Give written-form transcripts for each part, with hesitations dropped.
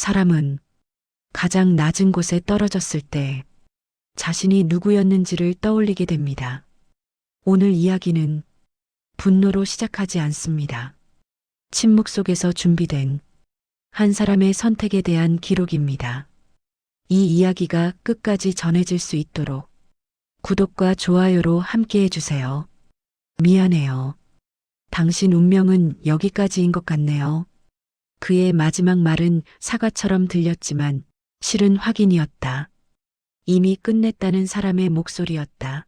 사람은 가장 낮은 곳에 떨어졌을 때 자신이 누구였는지를 떠올리게 됩니다. 오늘 이야기는 분노로 시작하지 않습니다. 침묵 속에서 준비된 한 사람의 선택에 대한 기록입니다. 이 이야기가 끝까지 전해질 수 있도록 구독과 좋아요로 함께 해주세요. 미안해요. 당신 운명은 여기까지인 것 같네요. 그의 마지막 말은 사과처럼 들렸지만 실은 확인이었다. 이미 끝냈다는 사람의 목소리였다.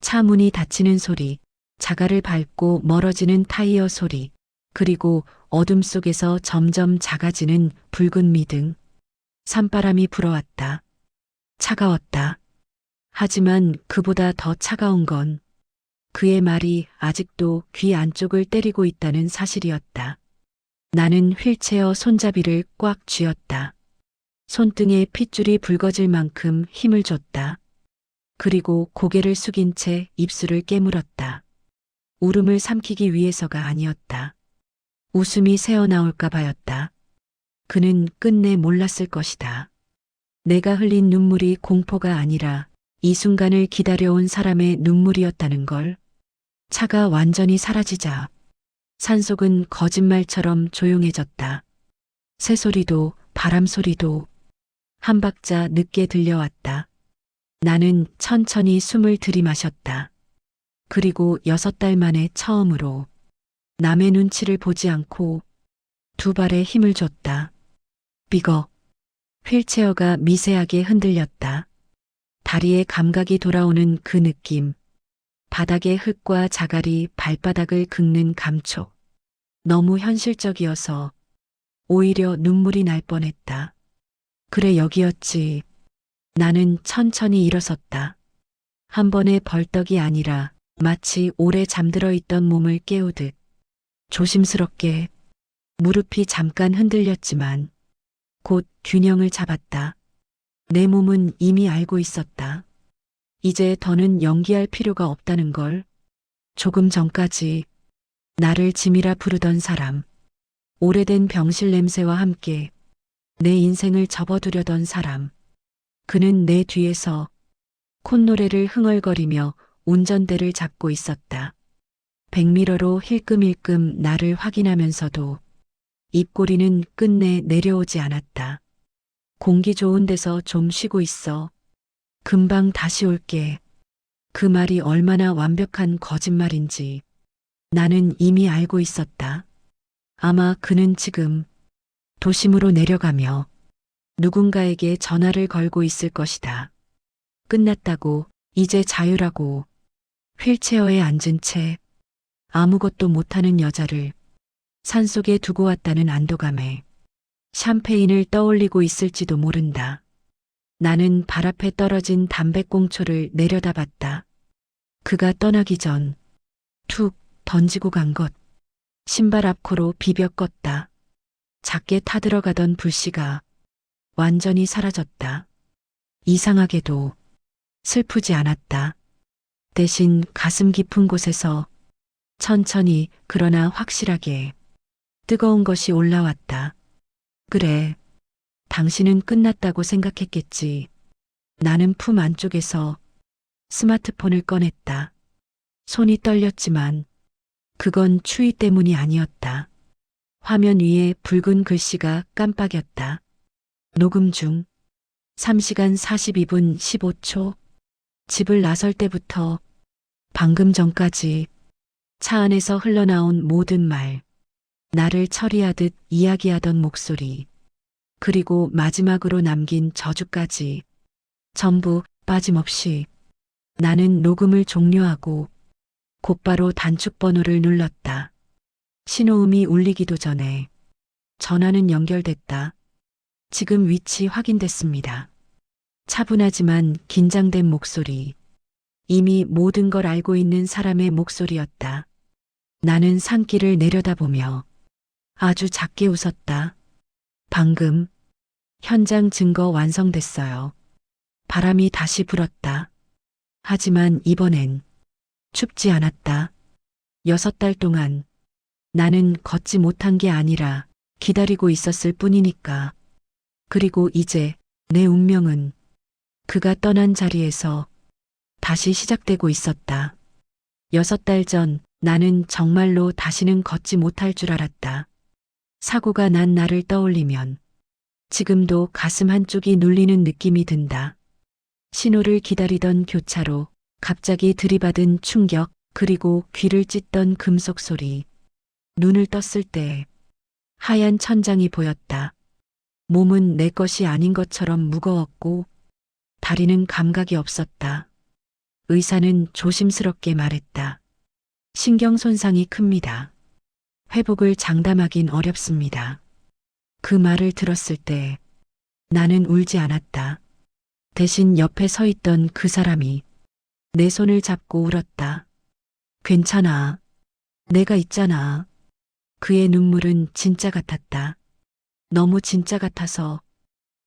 차 문이 닫히는 소리, 자갈을 밟고 멀어지는 타이어 소리, 그리고 어둠 속에서 점점 작아지는 붉은 미등. 산바람이 불어왔다. 차가웠다. 하지만 그보다 더 차가운 건 그의 말이 아직도 귀 안쪽을 때리고 있다는 사실이었다. 나는 휠체어 손잡이를 꽉 쥐었다. 손등에 핏줄이 붉어질 만큼 힘을 줬다. 그리고 고개를 숙인 채 입술을 깨물었다. 울음을 삼키기 위해서가 아니었다. 웃음이 새어나올까 봐였다. 그는 끝내 몰랐을 것이다. 내가 흘린 눈물이 공포가 아니라 이 순간을 기다려온 사람의 눈물이었다는 걸. 차가 완전히 사라지자 산속은 거짓말처럼 조용해졌다. 새소리도 바람 소리도 한 박자 늦게 들려왔다. 나는 천천히 숨을 들이마셨다. 그리고 6달 만에 처음으로 남의 눈치를 보지 않고 두 발에 힘을 줬다. 삐걱. 휠체어가 미세하게 흔들렸다. 다리에 감각이 돌아오는 그 느낌. 바닥의 흙과 자갈이 발바닥을 긁는 감촉. 너무 현실적이어서 오히려 눈물이 날 뻔했다. 그래, 여기였지. 나는 천천히 일어섰다. 한 번의 벌떡이 아니라 마치 오래 잠들어 있던 몸을 깨우듯 조심스럽게. 무릎이 잠깐 흔들렸지만 곧 균형을 잡았다. 내 몸은 이미 알고 있었다. 이제 더는 연기할 필요가 없다는 걸. 조금 전까지 나를 짐이라 부르던 사람, 오래된 병실 냄새와 함께 내 인생을 접어두려던 사람, 그는 내 뒤에서 콧노래를 흥얼거리며 운전대를 잡고 있었다. 백미러로 힐끔힐끔 나를 확인하면서도 입꼬리는 끝내 내려오지 않았다. 공기 좋은 데서 좀 쉬고 있어. 금방 다시 올게. 그 말이 얼마나 완벽한 거짓말인지 나는 이미 알고 있었다. 아마 그는 지금 도심으로 내려가며 누군가에게 전화를 걸고 있을 것이다. 끝났다고, 이제 자유라고. 휠체어에 앉은 채 아무것도 못하는 여자를 산속에 두고 왔다는 안도감에 샴페인을 떠올리고 있을지도 모른다. 나는 발 앞에 떨어진 담배꽁초를 내려다봤다. 그가 떠나기 전 툭 던지고 간 것. 신발 앞코로 비벼 껐다. 작게 타들어가던 불씨가 완전히 사라졌다. 이상하게도 슬프지 않았다. 대신 가슴 깊은 곳에서 천천히 그러나 확실하게 뜨거운 것이 올라왔다. 그래, 당신은 끝났다고 생각했겠지. 나는 품 안쪽에서 스마트폰을 꺼냈다. 손이 떨렸지만 그건 추위 때문이 아니었다. 화면 위에 붉은 글씨가 깜빡였다. 녹음 중. 3시간 42분 15초. 집을 나설 때부터 방금 전까지 차 안에서 흘러나온 모든 말. 나를 처리하듯 이야기하던 목소리. 그리고 마지막으로 남긴 저주까지. 전부 빠짐없이. 나는 녹음을 종료하고 곧바로 단축 번호를 눌렀다. 신호음이 울리기도 전에 전화는 연결됐다. 지금 위치 확인됐습니다. 차분하지만 긴장된 목소리. 이미 모든 걸 알고 있는 사람의 목소리였다. 나는 산길을 내려다보며 아주 작게 웃었다. 방금 현장 증거 완성됐어요. 바람이 다시 불었다. 하지만 이번엔 춥지 않았다. 6달 동안 나는 걷지 못한 게 아니라 기다리고 있었을 뿐이니까. 그리고 이제 내 운명은 그가 떠난 자리에서 다시 시작되고 있었다. 6달 전 나는 정말로 다시는 걷지 못할 줄 알았다. 사고가 난 날을 떠올리면 지금도 가슴 한쪽이 눌리는 느낌이 든다. 신호를 기다리던 교차로 갑자기 들이받은 충격, 그리고 귀를 찢던 금속 소리. 눈을 떴을 때 하얀 천장이 보였다. 몸은 내 것이 아닌 것처럼 무거웠고 다리는 감각이 없었다. 의사는 조심스럽게 말했다. 신경 손상이 큽니다. 회복을 장담하긴 어렵습니다. 그 말을 들었을 때 나는 울지 않았다. 대신 옆에 서 있던 그 사람이 내 손을 잡고 울었다. 괜찮아. 내가 있잖아. 그의 눈물은 진짜 같았다. 너무 진짜 같아서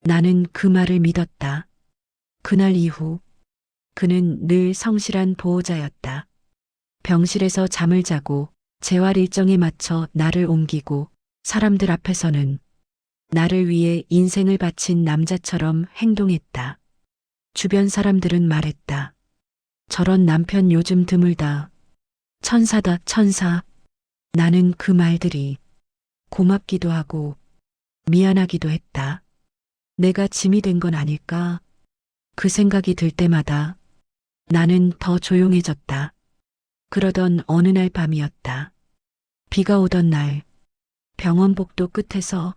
나는 그 말을 믿었다. 그날 이후 그는 늘 성실한 보호자였다. 병실에서 잠을 자고 재활 일정에 맞춰 나를 옮기고 사람들 앞에서는 나를 위해 인생을 바친 남자처럼 행동했다. 주변 사람들은 말했다. 저런 남편 요즘 드물다. 천사다, 천사. 나는 그 말들이 고맙기도 하고 미안하기도 했다. 내가 짐이 된 건 아닐까? 그 생각이 들 때마다 나는 더 조용해졌다. 그러던 어느 날 밤이었다. 비가 오던 날 병원 복도 끝에서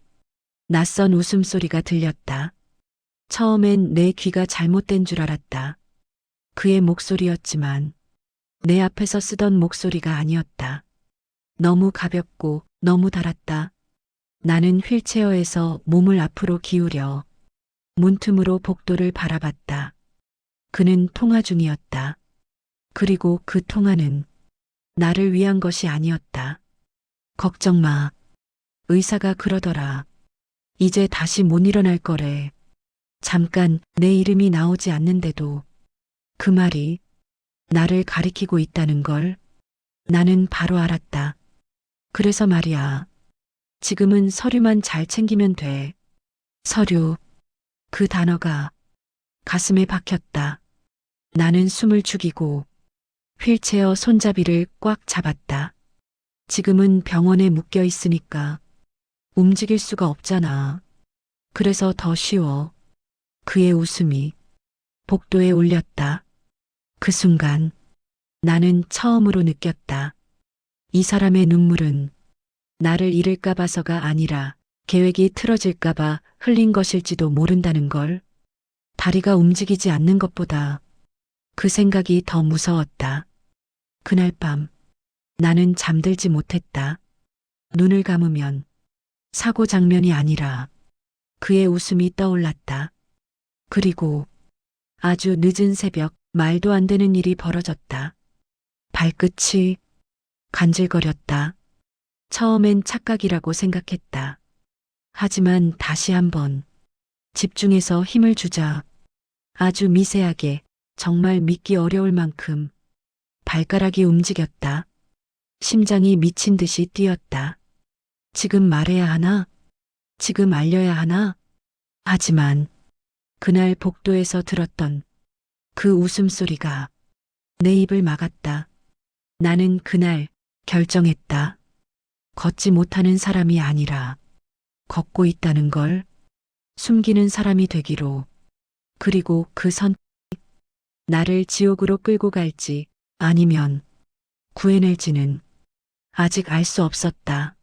낯선 웃음소리가 들렸다. 처음엔 내 귀가 잘못된 줄 알았다. 그의 목소리였지만 내 앞에서 쓰던 목소리가 아니었다. 너무 가볍고 너무 달았다. 나는 휠체어에서 몸을 앞으로 기울여 문틈으로 복도를 바라봤다. 그는 통화 중이었다. 그리고 그 통화는 나를 위한 것이 아니었다. 걱정 마. 의사가 그러더라. 이제 다시 못 일어날 거래. 잠깐 내 이름이 나오지 않는데도 그 말이 나를 가리키고 있다는 걸 나는 바로 알았다. 그래서 말이야. 지금은 서류만 잘 챙기면 돼. 서류. 그 단어가 가슴에 박혔다. 나는 숨을 죽이고 휠체어 손잡이를 꽉 잡았다. 지금은 병원에 묶여 있으니까 움직일 수가 없잖아. 그래서 더 쉬워. 그의 웃음이 복도에 울렸다. 그 순간 나는 처음으로 느꼈다. 이 사람의 눈물은 나를 잃을까 봐서가 아니라 계획이 틀어질까 봐 흘린 것일지도 모른다는 걸. 다리가 움직이지 않는 것보다 그 생각이 더 무서웠다. 그날 밤 나는 잠들지 못했다. 눈을 감으면 사고 장면이 아니라 그의 웃음이 떠올랐다. 그리고 아주 늦은 새벽 말도 안 되는 일이 벌어졌다. 발끝이 간질거렸다. 처음엔 착각이라고 생각했다. 하지만 다시 한번 집중해서 힘을 주자 아주 미세하게, 정말 믿기 어려울 만큼 발가락이 움직였다. 심장이 미친 듯이 뛰었다. 지금 말해야 하나? 지금 알려야 하나? 하지만 그날 복도에서 들었던 그 웃음소리가 내 입을 막았다. 나는 그날 결정했다. 걷지 못하는 사람이 아니라 걷고 있다는 걸, 숨기는 사람이 되기로. 그리고 그 선택이 나를 지옥으로 끌고 갈지 아니면 구해낼지는 아직 알 수 없었다.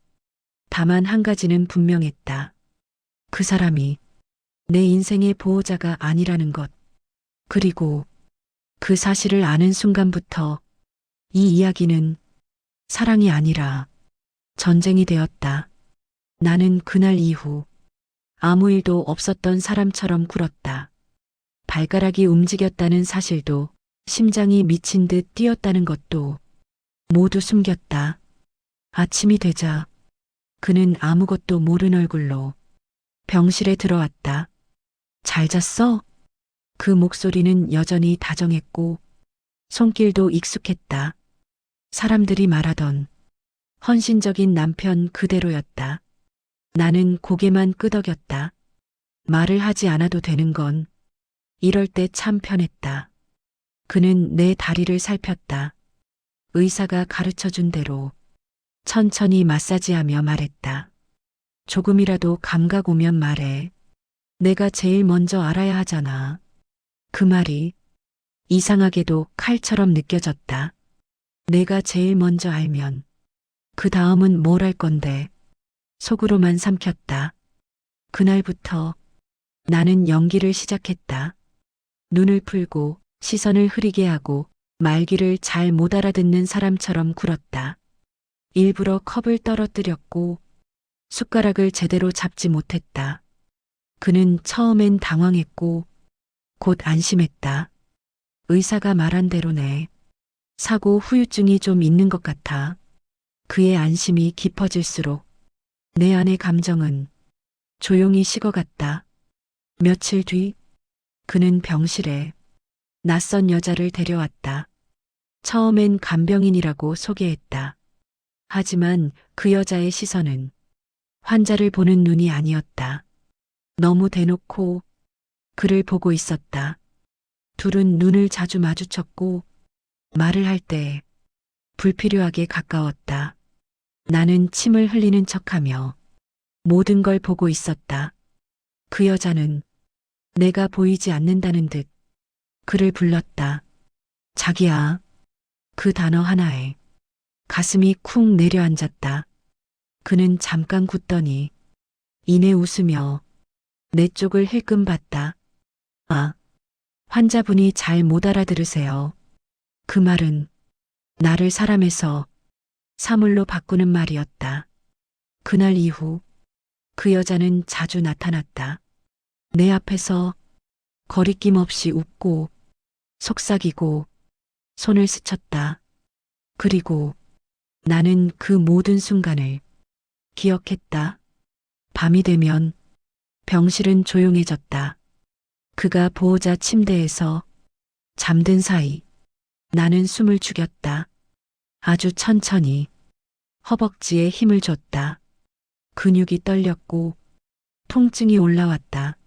다만 한 가지는 분명했다. 그 사람이 내 인생의 보호자가 아니라는 것. 그리고 그 사실을 아는 순간부터 이 이야기는 사랑이 아니라 전쟁이 되었다. 나는 그날 이후 아무 일도 없었던 사람처럼 굴었다. 발가락이 움직였다는 사실도, 심장이 미친 듯 뛰었다는 것도 모두 숨겼다. 아침이 되자 그는 아무것도 모른 얼굴로 병실에 들어왔다. 잘 잤어? 그 목소리는 여전히 다정했고 손길도 익숙했다. 사람들이 말하던 헌신적인 남편 그대로였다. 나는 고개만 끄덕였다. 말을 하지 않아도 되는 건 이럴 때 참 편했다. 그는 내 다리를 살폈다. 의사가 가르쳐 준 대로 천천히 마사지하며 말했다. 조금이라도 감각 오면 말해. 내가 제일 먼저 알아야 하잖아. 그 말이 이상하게도 칼처럼 느껴졌다. 내가 제일 먼저 알면 그 다음은 뭘 할 건데. 속으로만 삼켰다. 그날부터 나는 연기를 시작했다. 눈을 풀고 시선을 흐리게 하고 말귀를 잘 못 알아듣는 사람처럼 굴었다. 일부러 컵을 떨어뜨렸고 숟가락을 제대로 잡지 못했다. 그는 처음엔 당황했고 곧 안심했다. 의사가 말한 대로네. 사고 후유증이 좀 있는 것 같아. 그의 안심이 깊어질수록 내 안의 감정은 조용히 식어갔다. 며칠 뒤 그는 병실에 낯선 여자를 데려왔다. 처음엔 간병인이라고 소개했다. 하지만 그 여자의 시선은 환자를 보는 눈이 아니었다. 너무 대놓고 그를 보고 있었다. 둘은 눈을 자주 마주쳤고 말을 할 때 불필요하게 가까웠다. 나는 침을 흘리는 척하며 모든 걸 보고 있었다. 그 여자는 내가 보이지 않는다는 듯 그를 불렀다. 자기야. 그 단어 하나에 가슴이 쿵 내려앉았다. 그는 잠깐 굳더니 이내 웃으며 내 쪽을 힐끔 봤다. 아, 환자분이 잘 못 알아들으세요. 그 말은 나를 사람에서 사물로 바꾸는 말이었다. 그날 이후 그 여자는 자주 나타났다. 내 앞에서 거리낌 없이 웃고 속삭이고 손을 스쳤다. 그리고 나는 그 모든 순간을 기억했다. 밤이 되면 병실은 조용해졌다. 그가 보호자 침대에서 잠든 사이 나는 숨을 죽였다. 아주 천천히 허벅지에 힘을 줬다. 근육이 떨렸고 통증이 올라왔다.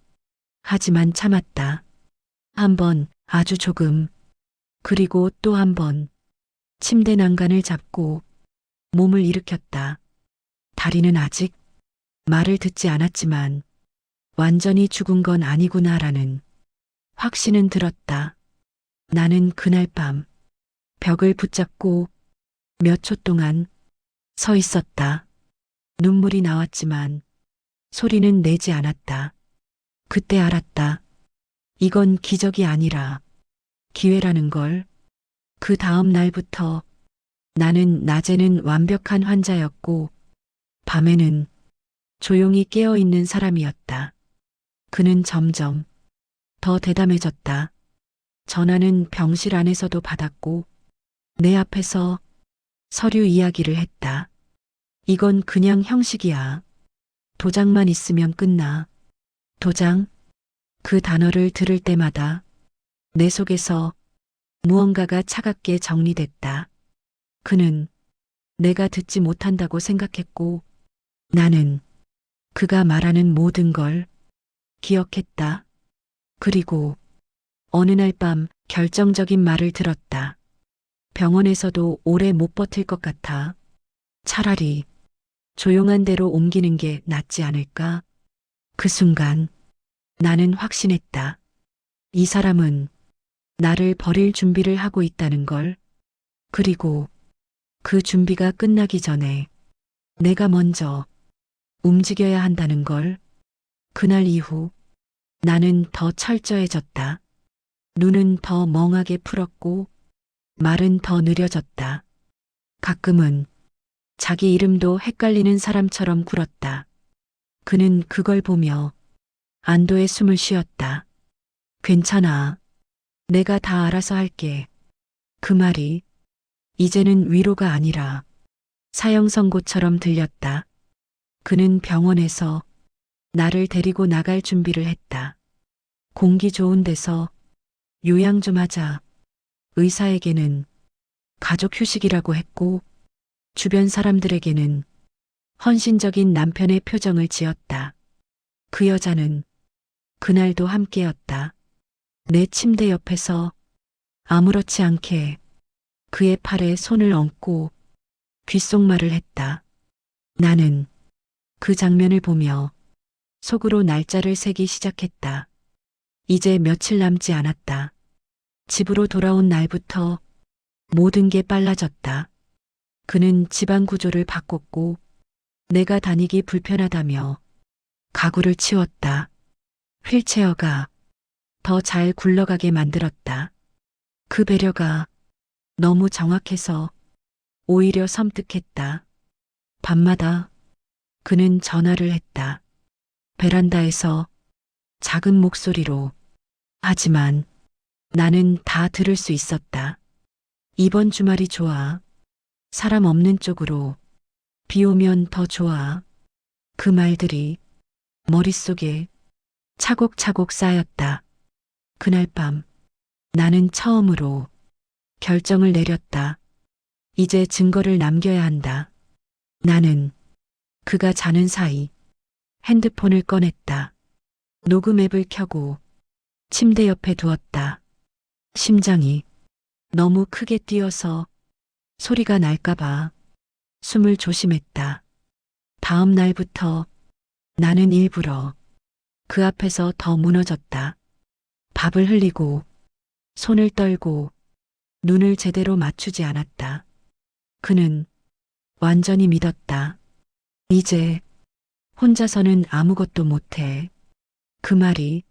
하지만 참았다. 한 번, 아주 조금. 그리고 또 한 번. 침대 난간을 잡고 몸을 일으켰다. 다리는 아직 말을 듣지 않았지만 완전히 죽은 건 아니구나라는 확신은 들었다. 나는 그날 밤 벽을 붙잡고 몇 초 동안 서 있었다. 눈물이 나왔지만 소리는 내지 않았다. 그때 알았다. 이건 기적이 아니라 기회라는 걸. 그 다음 날부터 나는 낮에는 완벽한 환자였고 밤에는 조용히 깨어있는 사람이었다. 그는 점점 더 대담해졌다. 전화는 병실 안에서도 받았고 내 앞에서 서류 이야기를 했다. 이건 그냥 형식이야. 도장만 있으면 끝나. 도장? 그 단어를 들을 때마다 내 속에서 무언가가 차갑게 정리됐다. 그는 내가 듣지 못한다고 생각했고 나는 그가 말하는 모든 걸 기억했다. 그리고 어느 날 밤 결정적인 말을 들었다. 병원에서도 오래 못 버틸 것 같아. 차라리 조용한 데로 옮기는 게 낫지 않을까? 그 순간 나는 확신했다. 이 사람은 나를 버릴 준비를 하고 있다는 걸. 그리고 그 준비가 끝나기 전에 내가 먼저 움직여야 한다는 걸. 그날 이후 나는 더 철저해졌다. 눈은 더 멍하게 풀었고 말은 더 느려졌다. 가끔은 자기 이름도 헷갈리는 사람처럼 굴었다. 그는 그걸 보며 안도의 숨을 쉬었다. 괜찮아. 내가 다 알아서 할게. 그 말이 이제는 위로가 아니라 사형 선고처럼 들렸다. 그는 병원에서 나를 데리고 나갈 준비를 했다. 공기 좋은 데서 요양 좀 하자. 의사에게는 가족 휴식이라고 했고 주변 사람들에게는 헌신적인 남편의 표정을 지었다. 그 여자는 그날도 함께였다. 내 침대 옆에서 아무렇지 않게 그의 팔에 손을 얹고 귓속말을 했다. 나는 그 장면을 보며 속으로 날짜를 세기 시작했다. 이제 며칠 남지 않았다. 집으로 돌아온 날부터 모든 게 빨라졌다. 그는 집안 구조를 바꿨고 내가 다니기 불편하다며 가구를 치웠다. 휠체어가 더 잘 굴러가게 만들었다. 그 배려가 너무 정확해서 오히려 섬뜩했다. 밤마다 그는 전화를 했다. 베란다에서 작은 목소리로. 하지만 나는 다 들을 수 있었다. 이번 주말이 좋아. 사람 없는 쪽으로. 비 오면 더 좋아. 그 말들이 머릿속에 차곡차곡 쌓였다. 그날 밤 나는 처음으로 결정을 내렸다. 이제 증거를 남겨야 한다. 나는 그가 자는 사이 핸드폰을 꺼냈다. 녹음 앱을 켜고 침대 옆에 두었다. 심장이 너무 크게 뛰어서 소리가 날까봐 숨을 조심했다. 다음 날부터 나는 일부러 그 앞에서 더 무너졌다. 밥을 흘리고 손을 떨고 눈을 제대로 맞추지 않았다. 그는 완전히 믿었다. 이제 혼자서는 아무것도 못해. 그 말이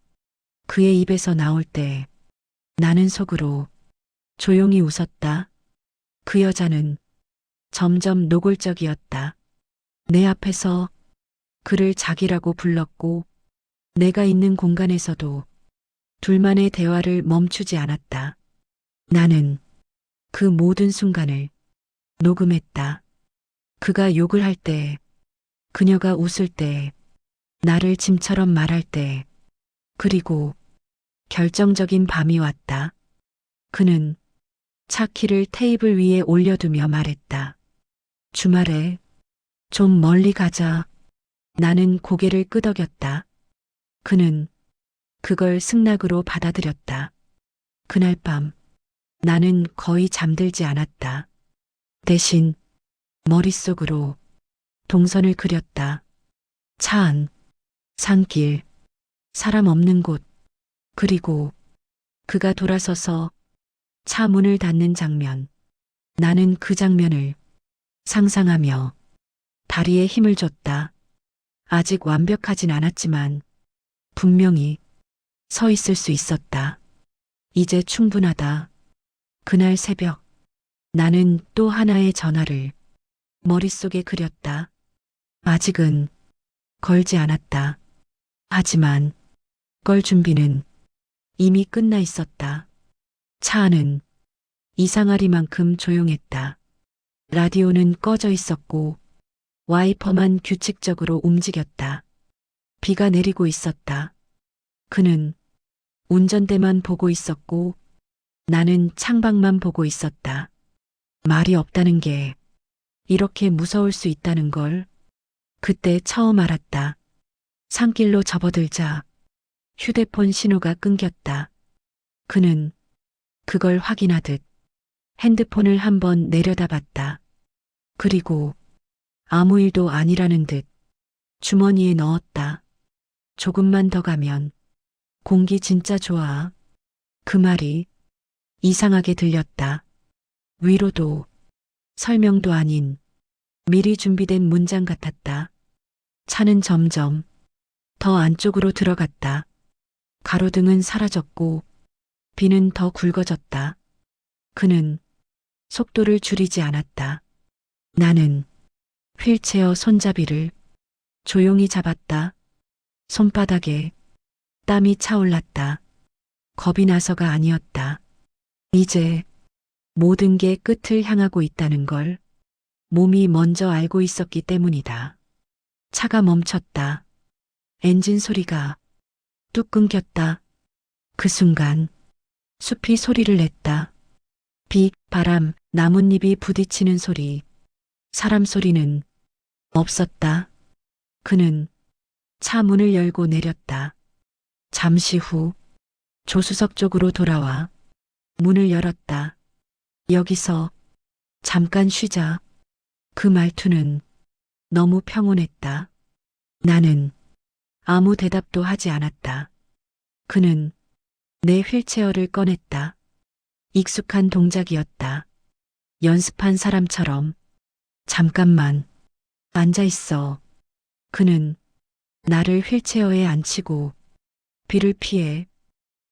그의 입에서 나올 때 나는 속으로 조용히 웃었다. 그 여자는 점점 노골적이었다. 내 앞에서 그를 자기라고 불렀고 내가 있는 공간에서도 둘만의 대화를 멈추지 않았다. 나는 그 모든 순간을 녹음했다. 그가 욕을 할 때, 그녀가 웃을 때, 나를 짐처럼 말할 때, 그리고 결정적인 밤이 왔다. 그는 차 키를 테이블 위에 올려두며 말했다. 주말에 좀 멀리 가자. 나는 고개를 끄덕였다. 그는 그걸 승낙으로 받아들였다. 그날 밤 나는 거의 잠들지 않았다. 대신 머릿속으로 동선을 그렸다. 차 안, 산길, 사람 없는 곳, 그리고 그가 돌아서서 차 문을 닫는 장면. 나는 그 장면을 상상하며 다리에 힘을 줬다. 아직 완벽하진 않았지만 분명히 서 있을 수 있었다. 이제 충분하다. 그날 새벽 나는 또 하나의 전화를 머릿속에 그렸다. 아직은 걸지 않았다. 하지만 걸 준비는 이미 끝나 있었다. 차 안은 이상하리만큼 조용했다. 라디오는 꺼져 있었고 와이퍼만 규칙적으로 움직였다. 비가 내리고 있었다. 그는 운전대만 보고 있었고 나는 창밖만 보고 있었다. 말이 없다는 게 이렇게 무서울 수 있다는 걸 그때 처음 알았다. 산길로 접어들자 휴대폰 신호가 끊겼다. 그는 그걸 확인하듯 핸드폰을 한번 내려다봤다. 그리고 아무 일도 아니라는 듯 주머니에 넣었다. 조금만 더 가면 공기 진짜 좋아. 그 말이 이상하게 들렸다. 위로도 설명도 아닌 미리 준비된 문장 같았다. 차는 점점 더 안쪽으로 들어갔다. 가로등은 사라졌고 비는 더 굵어졌다. 그는 속도를 줄이지 않았다. 나는 휠체어 손잡이를 조용히 잡았다. 손바닥에 땀이 차올랐다. 겁이 나서가 아니었다. 이제 모든 게 끝을 향하고 있다는 걸 몸이 먼저 알고 있었기 때문이다. 차가 멈췄다. 엔진 소리가 뚝 끊겼다. 그 순간 숲이 소리를 냈다. 비, 바람, 나뭇잎이 부딪히는 소리, 사람 소리는 없었다. 그는 차 문을 열고 내렸다. 잠시 후 조수석 쪽으로 돌아와 문을 열었다. 여기서 잠깐 쉬자. 그 말투는 너무 평온했다. 나는 아무 대답도 하지 않았다. 그는 내 휠체어를 꺼냈다. 익숙한 동작이었다. 연습한 사람처럼 잠깐만 앉아 있어. 그는 나를 휠체어에 앉히고 비를 피해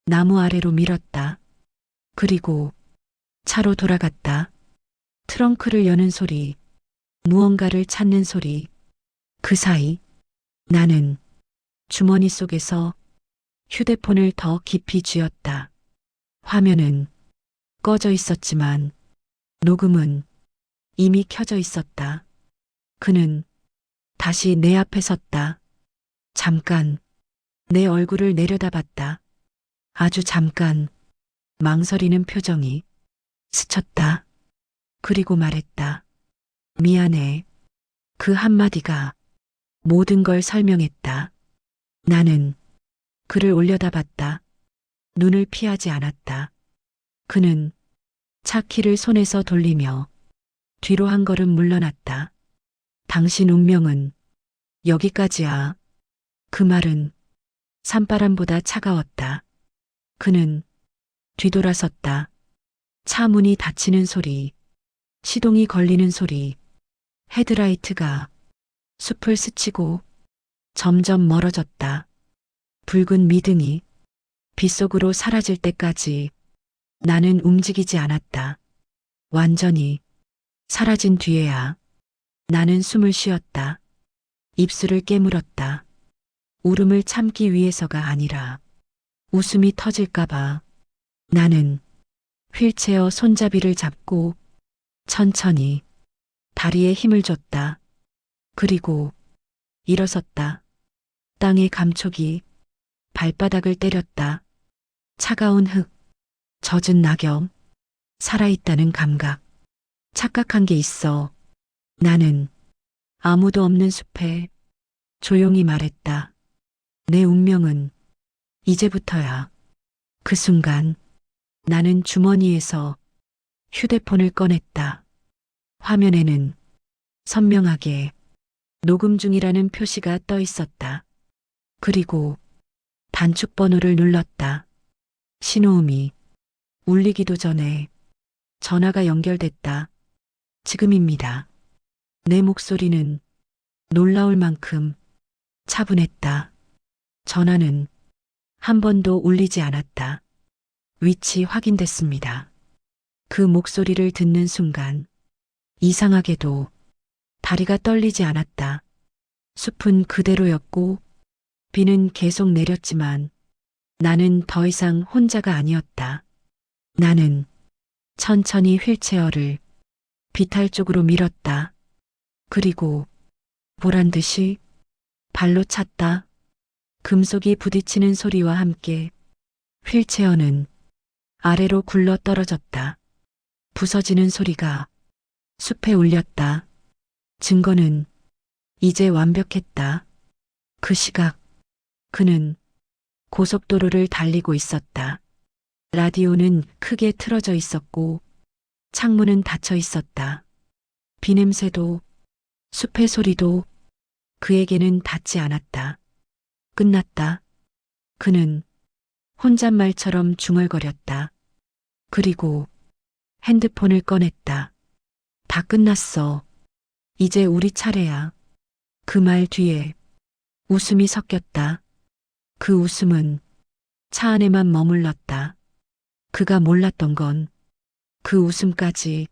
나무 아래로 밀었다. 그리고 차로 돌아갔다. 트렁크를 여는 소리, 무언가를 찾는 소리. 그 사이 나는 주머니 속에서 휴대폰을 더 깊이 쥐었다. 화면은 꺼져 있었지만 녹음은 이미 켜져 있었다. 그는 다시 내 앞에 섰다. 잠깐 내 얼굴을 내려다봤다. 아주 잠깐 망설이는 표정이 스쳤다. 그리고 말했다. 미안해. 그 한마디가 모든 걸 설명했다. 나는 그를 올려다봤다. 눈을 피하지 않았다. 그는 차 키를 손에서 돌리며 뒤로 한 걸음 물러났다. 당신 운명은 여기까지야. 그 말은 산바람보다 차가웠다. 그는 뒤돌아섰다. 차 문이 닫히는 소리, 시동이 걸리는 소리, 헤드라이트가 숲을 스치고 점점 멀어졌다. 붉은 미등이 빗속으로 사라질 때까지 나는 움직이지 않았다. 완전히 사라진 뒤에야 나는 숨을 쉬었다. 입술을 깨물었다. 울음을 참기 위해서가 아니라 웃음이 터질까봐. 나는 휠체어 손잡이를 잡고 천천히 다리에 힘을 줬다. 그리고 일어섰다. 땅의 감촉이 발바닥을 때렸다. 차가운 흙, 젖은 낙엽, 살아있다는 감각. 착각한 게 있어. 나는 아무도 없는 숲에 조용히 말했다. 내 운명은 이제부터야. 그 순간 나는 주머니에서 휴대폰을 꺼냈다. 화면에는 선명하게 녹음 중이라는 표시가 떠 있었다. 그리고 단축 번호를 눌렀다. 신호음이 울리기도 전에 전화가 연결됐다. 지금입니다. 내 목소리는 놀라울 만큼 차분했다. 전화는 한 번도 울리지 않았다. 위치 확인됐습니다. 그 목소리를 듣는 순간 이상하게도 다리가 떨리지 않았다. 숲은 그대로였고 비는 계속 내렸지만 나는 더 이상 혼자가 아니었다. 나는 천천히 휠체어를 비탈 쪽으로 밀었다. 그리고 보란 듯이 발로 찼다. 금속이 부딪히는 소리와 함께 휠체어는 아래로 굴러 떨어졌다. 부서지는 소리가 숲에 울렸다. 증거는 이제 완벽했다. 그 시각 그는 고속도로를 달리고 있었다. 라디오는 크게 틀어져 있었고 창문은 닫혀 있었다. 비냄새도 숲의 소리도 그에게는 닿지 않았다. 끝났다. 그는 혼잣말처럼 중얼거렸다. 그리고 핸드폰을 꺼냈다. 다 끝났어. 이제 우리 차례야. 그 말 뒤에 웃음이 섞였다. 그 웃음은 차 안에만 머물렀다. 그가 몰랐던 건 그 웃음까지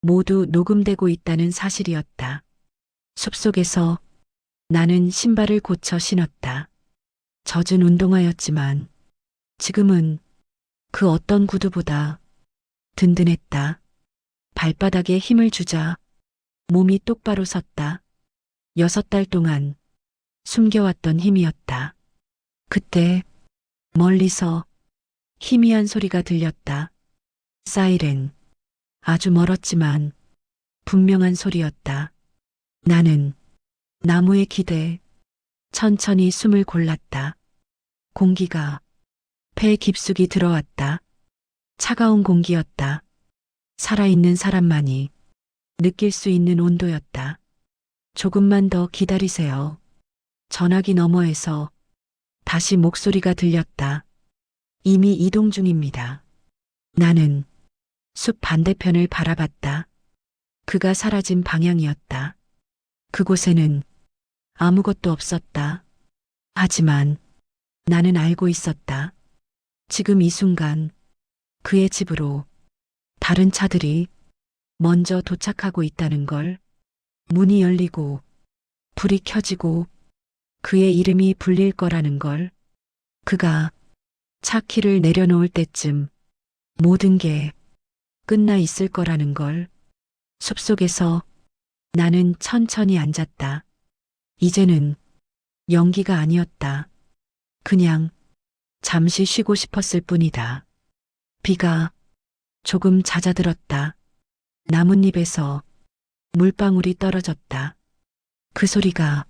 모두 녹음되고 있다는 사실이었다. 숲속에서 나는 신발을 고쳐 신었다. 젖은 운동화였지만 지금은 그 어떤 구두보다 든든했다. 발바닥에 힘을 주자 몸이 똑바로 섰다. 6달 동안 숨겨왔던 힘이었다. 그때 멀리서 희미한 소리가 들렸다. 사이렌. 아주 멀었지만 분명한 소리였다. 나는 나무에 기대 천천히 숨을 골랐다. 공기가 폐에 깊숙이 들어왔다. 차가운 공기였다. 살아있는 사람만이 느낄 수 있는 온도였다. 조금만 더 기다리세요. 전화기 너머에서 다시 목소리가 들렸다. 이미 이동 중입니다. 나는 숲 반대편을 바라봤다. 그가 사라진 방향이었다. 그곳에는 아무것도 없었다. 하지만 나는 알고 있었다. 지금 이 순간 그의 집으로 다른 차들이 먼저 도착하고 있다는 걸. 문이 열리고 불이 켜지고 그의 이름이 불릴 거라는 걸. 그가 차 키를 내려놓을 때쯤 모든 게 끝나 있을 거라는 걸. 숲속에서 나는 천천히 앉았다. 이제는 연기가 아니었다. 그냥 잠시 쉬고 싶었을 뿐이다. 비가 조금 잦아들었다. 나뭇잎에서 물방울이 떨어졌다. 그 소리가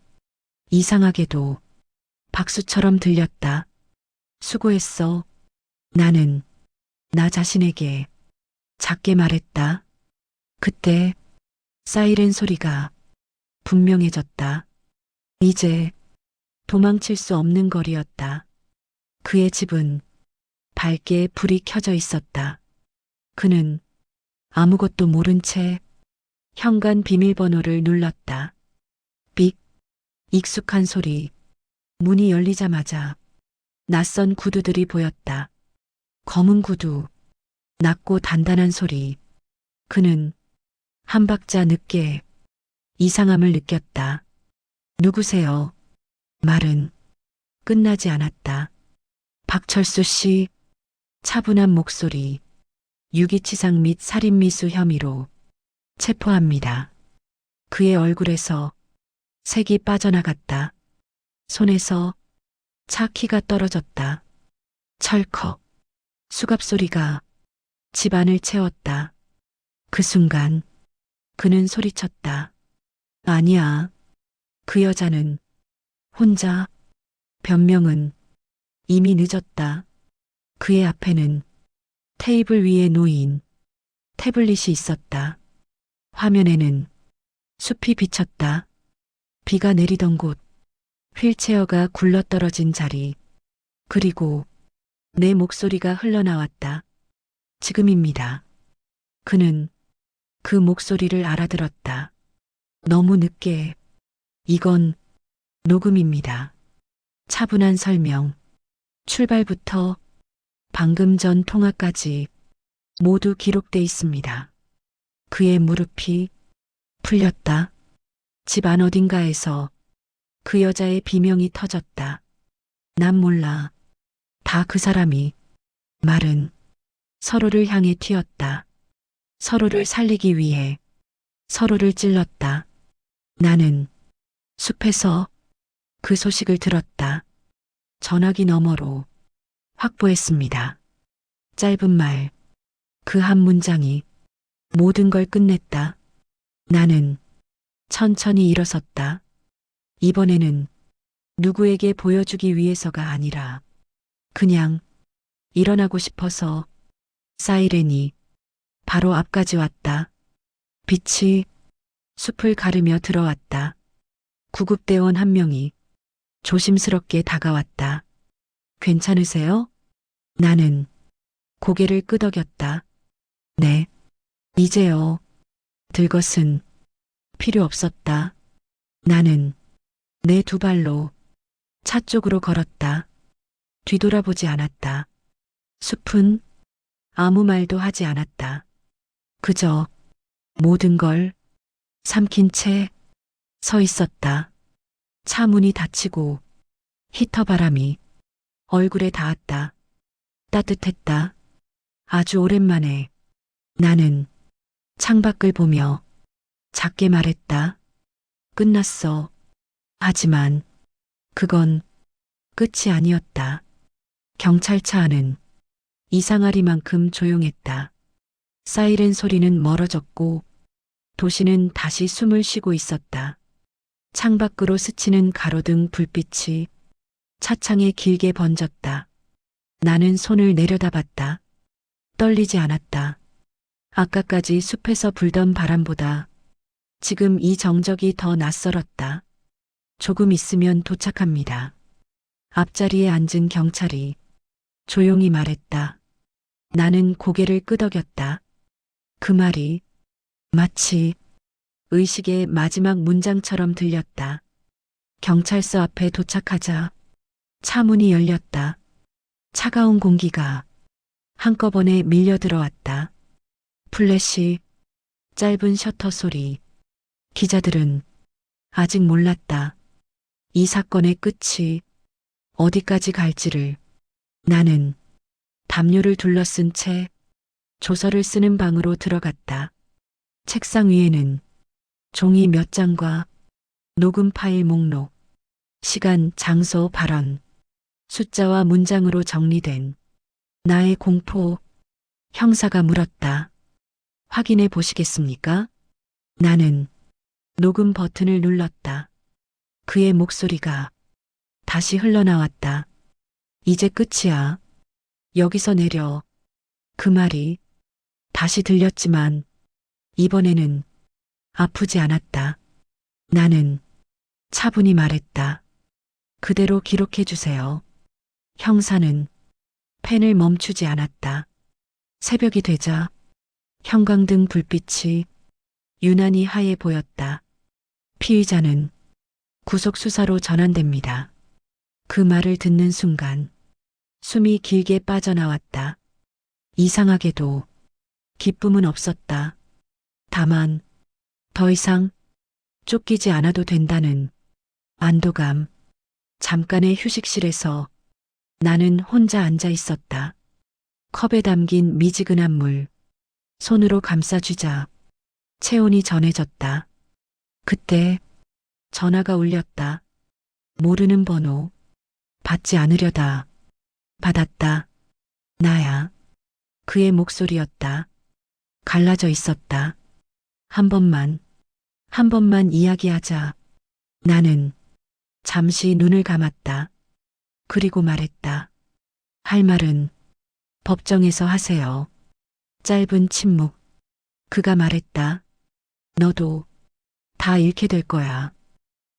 이상하게도 박수처럼 들렸다. 수고했어. 나는 나 자신에게 작게 말했다. 그때 사이렌 소리가 분명해졌다. 이제 도망칠 수 없는 거리였다. 그의 집은 밝게 불이 켜져 있었다. 그는 아무것도 모른 채 현관 비밀번호를 눌렀다. 삑. 익숙한 소리. 문이 열리자마자 낯선 구두들이 보였다. 검은 구두. 낮고 단단한 소리. 그는 한 박자 늦게 이상함을 느꼈다. 누구세요? 말은 끝나지 않았다. 박철수 씨. 차분한 목소리. 유기치상 및 살인미수 혐의로 체포합니다. 그의 얼굴에서 색이 빠져나갔다. 손에서 차 키가 떨어졌다. 철컥. 수갑 소리가 집안을 채웠다. 그 순간 그는 소리쳤다. 아니야. 그 여자는 혼자. 변명은 이미 늦었다. 그의 앞에는 테이블 위에 놓인 태블릿이 있었다. 화면에는 숲이 비쳤다. 비가 내리던 곳, 휠체어가 굴러떨어진 자리, 그리고 내 목소리가 흘러나왔다. 지금입니다. 그는 그 목소리를 알아들었다. 너무 늦게. 이건 녹음입니다. 차분한 설명. 출발부터 방금 전 통화까지 모두 기록돼 있습니다. 그의 무릎이 풀렸다. 집안 어딘가에서 그 여자의 비명이 터졌다. 난 몰라. 다 그 사람이. 말은 서로를 향해 튀었다. 서로를 살리기 위해 서로를 찔렀다. 나는 숲에서 그 소식을 들었다. 전화기 너머로 확보했습니다. 짧은 말, 그 한 문장이 모든 걸 끝냈다. 나는 천천히 일어섰다. 이번에는 누구에게 보여주기 위해서가 아니라 그냥 일어나고 싶어서. 사이렌이 바로 앞까지 왔다. 빛이 숲을 가르며 들어왔다. 구급대원 한 명이 조심스럽게 다가왔다. 괜찮으세요? 나는 고개를 끄덕였다. 네. 이제요. 들것은 필요 없었다. 나는 내 두 발로 차 쪽으로 걸었다. 뒤돌아보지 않았다. 숲은 아무 말도 하지 않았다. 그저 모든 걸 삼킨 채 서 있었다. 차 문이 닫히고 히터 바람이 얼굴에 닿았다. 따뜻했다. 아주 오랜만에. 나는 창밖을 보며 작게 말했다. 끝났어. 하지만 그건 끝이 아니었다. 경찰차 안은 이상하리만큼 조용했다. 사이렌 소리는 멀어졌고 도시는 다시 숨을 쉬고 있었다. 창밖으로 스치는 가로등 불빛이 차창에 길게 번졌다. 나는 손을 내려다봤다. 떨리지 않았다. 아까까지 숲에서 불던 바람보다 지금 이 정적이 더 낯설었다. 조금 있으면 도착합니다. 앞자리에 앉은 경찰이 조용히 말했다. 나는 고개를 끄덕였다. 그 말이 마치 의식의 마지막 문장처럼 들렸다. 경찰서 앞에 도착하자 차 문이 열렸다. 차가운 공기가 한꺼번에 밀려 들어왔다. 플래시, 짧은 셔터 소리. 기자들은 아직 몰랐다. 이 사건의 끝이 어디까지 갈지를. 나는 담요를 둘러쓴 채 조서를 쓰는 방으로 들어갔다. 책상 위에는 종이 몇 장과 녹음 파일 목록, 시간, 장소, 발언, 숫자와 문장으로 정리된 나의 공포. 형사가 물었다. 확인해 보시겠습니까? 나는 녹음 버튼을 눌렀다. 그의 목소리가 다시 흘러나왔다. 이제 끝이야. 여기서 내려. 그 말이 다시 들렸지만 이번에는 아프지 않았다. 나는 차분히 말했다. 그대로 기록해 주세요. 형사는 펜을 멈추지 않았다. 새벽이 되자 형광등 불빛이 유난히 하얘 보였다. 피의자는 구속수사로 전환됩니다. 그 말을 듣는 순간 숨이 길게 빠져나왔다. 이상하게도 기쁨은 없었다. 다만 더 이상 쫓기지 않아도 된다는 안도감. 잠깐의 휴식실에서 나는 혼자 앉아 있었다. 컵에 담긴 미지근한 물 손으로 감싸쥐자 체온이 전해졌다. 그때 전화가 울렸다. 모르는 번호. 받지 않으려다 받았다. 나야. 그의 목소리였다. 갈라져 있었다. 한 번만 이야기하자. 나는 잠시 눈을 감았다. 그리고 말했다. 할 말은 법정에서 하세요. 짧은 침묵. 그가 말했다. 너도 다 잃게 될 거야.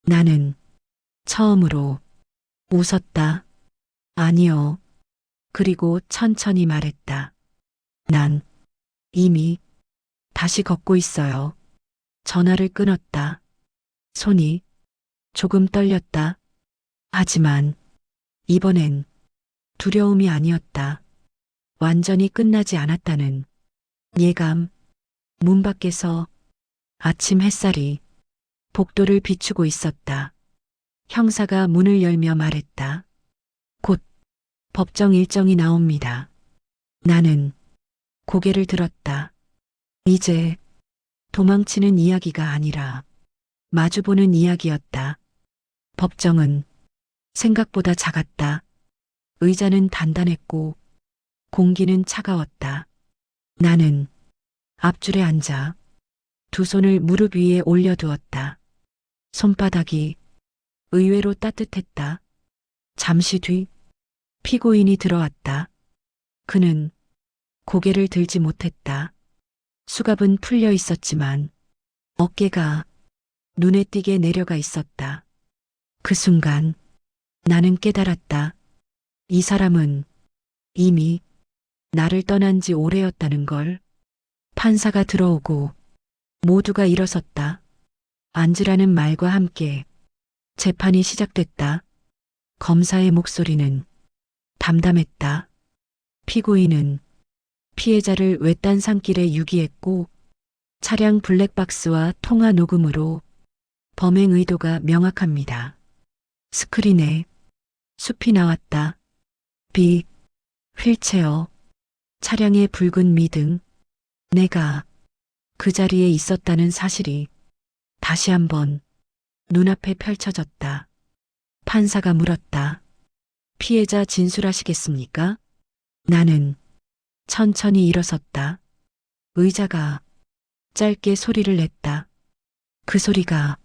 나는 처음으로 웃었다. 아니요. 그리고 천천히 말했다. 난 이미 다시 걷고 있어요. 전화를 끊었다. 손이 조금 떨렸다. 하지만 이번엔 두려움이 아니었다. 완전히 끝나지 않았다는 예감. 문 밖에서 아침 햇살이 복도를 비추고 있었다. 형사가 문을 열며 말했다. 곧 법정 일정이 나옵니다. 나는 고개를 들었다. 이제 도망치는 이야기가 아니라 마주보는 이야기였다. 법정은 생각보다 작았다. 의자는 단단했고 공기는 차가웠다. 나는 앞줄에 앉아 두 손을 무릎 위에 올려두었다. 손바닥이 의외로 따뜻했다. 잠시 뒤 피고인이 들어왔다. 그는 고개를 들지 못했다. 수갑은 풀려 있었지만 어깨가 눈에 띄게 내려가 있었다. 그 순간 나는 깨달았다. 이 사람은 이미 나를 떠난 지 오래였다는 걸. 판사가 들어오고 모두가 일어섰다. 앉으라는 말과 함께 재판이 시작됐다. 검사의 목소리는 담담했다. 피고인은 피해자를 외딴 산길에 유기했고 차량 블랙박스와 통화 녹음으로 범행 의도가 명확합니다. 스크린에 숲이 나왔다. 빛, 휠체어, 차량의 붉은 미등. 내가 그 자리에 있었다는 사실이 다시 한번 눈앞에 펼쳐졌다. 판사가 물었다. 피해자 진술하시겠습니까? 나는 천천히 일어섰다. 의자가 짧게 소리를 냈다. 그 소리가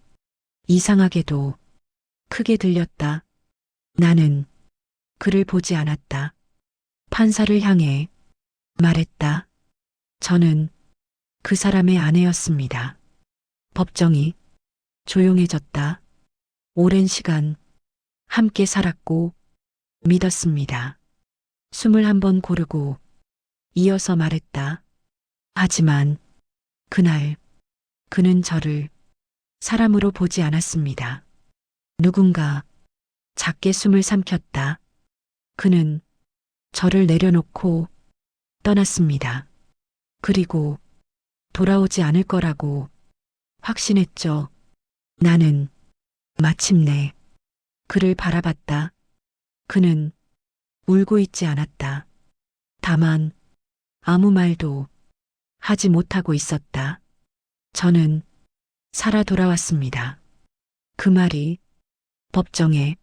이상하게도 크게 들렸다. 나는 그를 보지 않았다. 판사를 향해 말했다. 저는 그 사람의 아내였습니다. 법정이 조용해졌다. 오랜 시간 함께 살았고 믿었습니다. 숨을 한번 고르고 이어서 말했다. 하지만 그날 그는 저를 사람으로 보지 않았습니다. 누군가 작게 숨을 삼켰다. 그는 저를 내려놓고 떠났습니다. 그리고 돌아오지 않을 거라고 확신했죠. 나는 마침내 그를 바라봤다. 그는 울고 있지 않았다. 다만 아무 말도 하지 못하고 있었다. 저는 살아 돌아왔습니다. 그 말이 법정에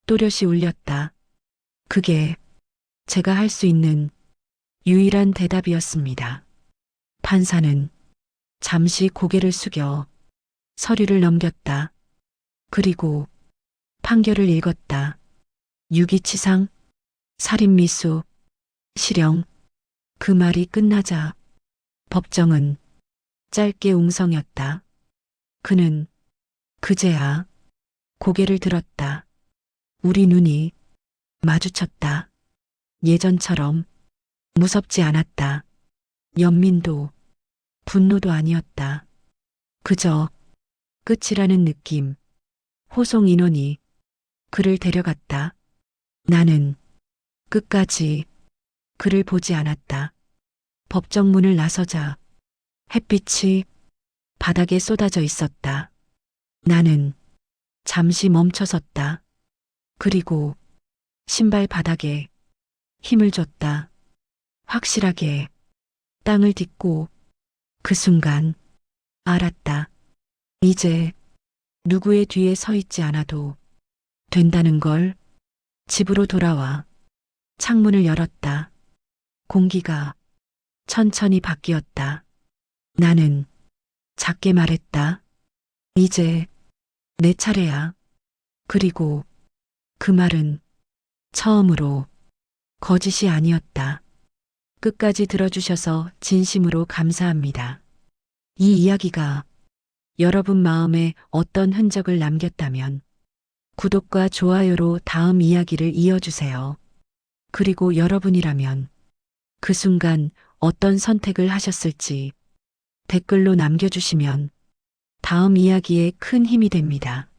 또렷이 울렸다. 그게 제가 할 수 있는 유일한 대답이었습니다. 판사는 잠시 고개를 숙여 서류를 넘겼다. 그리고 판결을 읽었다. 유기치상, 살인미수, 실형. 그 말이 끝나자 법정은 짧게 웅성였다. 그는 그제야 고개를 들었다. 우리 눈이 마주쳤다. 예전처럼 무섭지 않았다. 연민도 분노도 아니었다. 그저 끝이라는 느낌. 호송 인원이 그를 데려갔다. 나는 끝까지 그를 보지 않았다. 법정 문을 나서자 햇빛이 바닥에 쏟아져 있었다. 나는 잠시 멈춰섰다. 그리고 신발 바닥에 힘을 줬다. 확실하게 땅을 딛고 그 순간 알았다. 이제 누구의 뒤에 서 있지 않아도 된다는 걸. 집으로 돌아와 창문을 열었다. 공기가 천천히 바뀌었다. 나는 작게 말했다. 이제 내 차례야. 그리고 그 말은 처음으로 거짓이 아니었다. 끝까지 들어주셔서 진심으로 감사합니다. 이 이야기가 여러분 마음에 어떤 흔적을 남겼다면 구독과 좋아요로 다음 이야기를 이어주세요. 그리고 여러분이라면 그 순간 어떤 선택을 하셨을지 댓글로 남겨주시면 다음 이야기에 큰 힘이 됩니다.